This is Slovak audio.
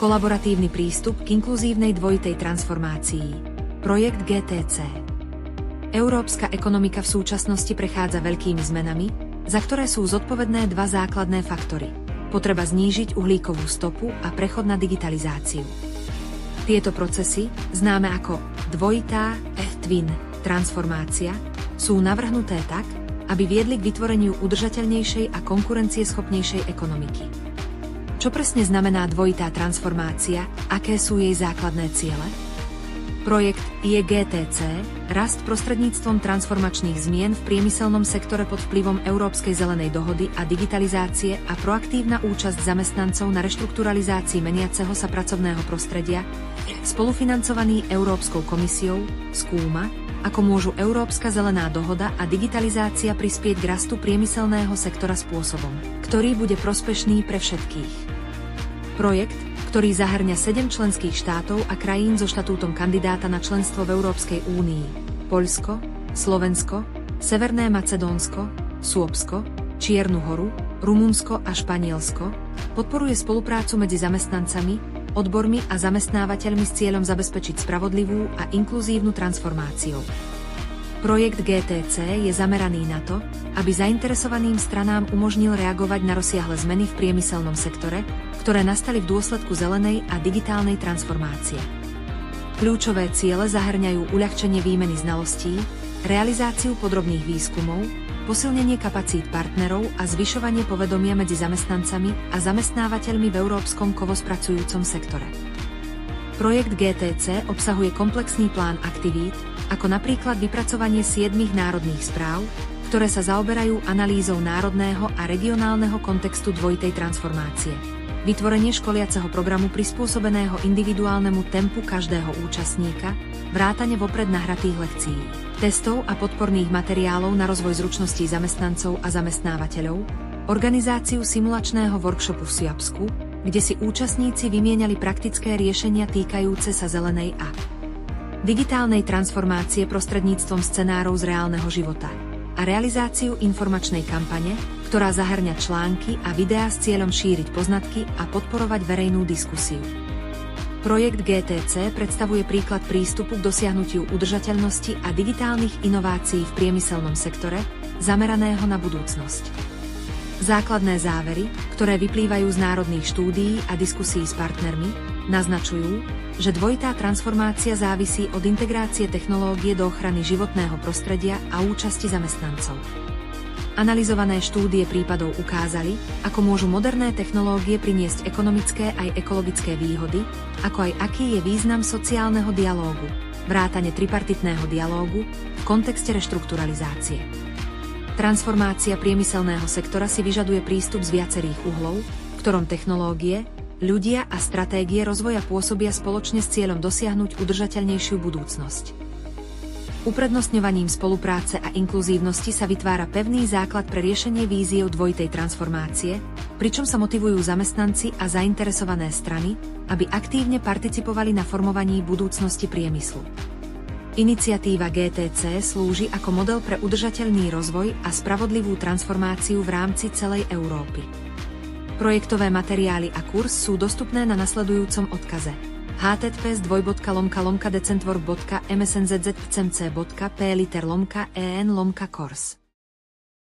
Kolaboratívny prístup k inkluzívnej dvojitej transformácii. Projekt GTC. Európska ekonomika v súčasnosti prechádza veľkými zmenami, za ktoré sú zodpovedné dva základné faktory. Potreba znížiť uhlíkovú stopu a prechod na digitalizáciu. Tieto procesy, známe ako dvojitá twin transformácia, sú navrhnuté tak, aby viedli k vytvoreniu udržateľnejšej a konkurencieschopnejšej ekonomiky. Čo presne znamená dvojitá transformácia, aké sú jej základné ciele? Projekt GTC, rast prostredníctvom transformačných zmien v priemyselnom sektore pod vplyvom Európskej zelenej dohody a digitalizácie a proaktívna účasť zamestnancov na reštrukturalizácii meniaceho sa pracovného prostredia, spolufinancovaný Európskou komisiou, skúma, ako môžu Európska zelená dohoda a digitalizácia prispieť k rastu priemyselného sektora spôsobom, ktorý bude prospešný pre všetkých. Projekt, ktorý zahŕňa 7 členských štátov a krajín so štatútom kandidáta na členstvo v Európskej únii, Poľsko, Slovensko, Severné Macedónsko, Súobsko, Čiernu Horu, Rumunsko a Španielsko, podporuje spoluprácu medzi zamestnancami, odbormi a zamestnávateľmi s cieľom zabezpečiť spravodlivú a inkluzívnu transformáciu. Projekt GTC je zameraný na to, aby zainteresovaným stranám umožnil reagovať na rozsiahle zmeny v priemyselnom sektore, ktoré nastali v dôsledku zelenej a digitálnej transformácie. Kľúčové ciele zahŕňajú uľahčenie výmeny znalostí, realizáciu podrobných výskumov, posilnenie kapacít partnerov a zvyšovanie povedomia medzi zamestnancami a zamestnávateľmi v európskom kovospracujúcom sektore. Projekt GTC obsahuje komplexný plán aktivít, ako napríklad vypracovanie 7 národných správ, ktoré sa zaoberajú analýzou národného a regionálneho kontextu dvojitej transformácie, vytvorenie školiaceho programu prispôsobeného individuálnemu tempu každého účastníka, vrátane vopred nahratých lekcií, testov a podporných materiálov na rozvoj zručností zamestnancov a zamestnávateľov, organizáciu simulačného workshopu v Súabsku, kde si účastníci vymieniali praktické riešenia týkajúce sa zelenej a digitálnej transformácie prostredníctvom scenárov z reálneho života a realizáciu informačnej kampane, ktorá zahŕňa články a videá s cieľom šíriť poznatky a podporovať verejnú diskusiu. Projekt GTC predstavuje príklad prístupu k dosiahnutiu udržateľnosti a digitálnych inovácií v priemyselnom sektore, zameraného na budúcnosť. Základné závery, ktoré vyplývajú z národných štúdií a diskusí s partnermi, naznačujú, že dvojitá transformácia závisí od integrácie technológie do ochrany životného prostredia a účasti zamestnancov. Analyzované štúdie prípadov ukázali, ako môžu moderné technológie priniesť ekonomické aj ekologické výhody, ako aj aký je význam sociálneho dialógu, vrátane tripartitného dialógu v kontexte reštrukturalizácie. Transformácia priemyselného sektora si vyžaduje prístup z viacerých uhlov, v ktorom technológie, ľudia a stratégie rozvoja pôsobia spoločne s cieľom dosiahnuť udržateľnejšiu budúcnosť. Uprednostňovaním spolupráce a inkluzívnosti sa vytvára pevný základ pre riešenie víziev dvojitej transformácie, pričom sa motivujú zamestnanci a zainteresované strany, aby aktívne participovali na formovaní budúcnosti priemyslu. Iniciatíva GTC slúži ako model pre udržateľný rozvoj a spravodlivú transformáciu v rámci celej Európy. Projektové materiály a kurz sú dostupné na nasledujúcom odkaze: https://decentwork.msnzz.cmc.p.liter.en/course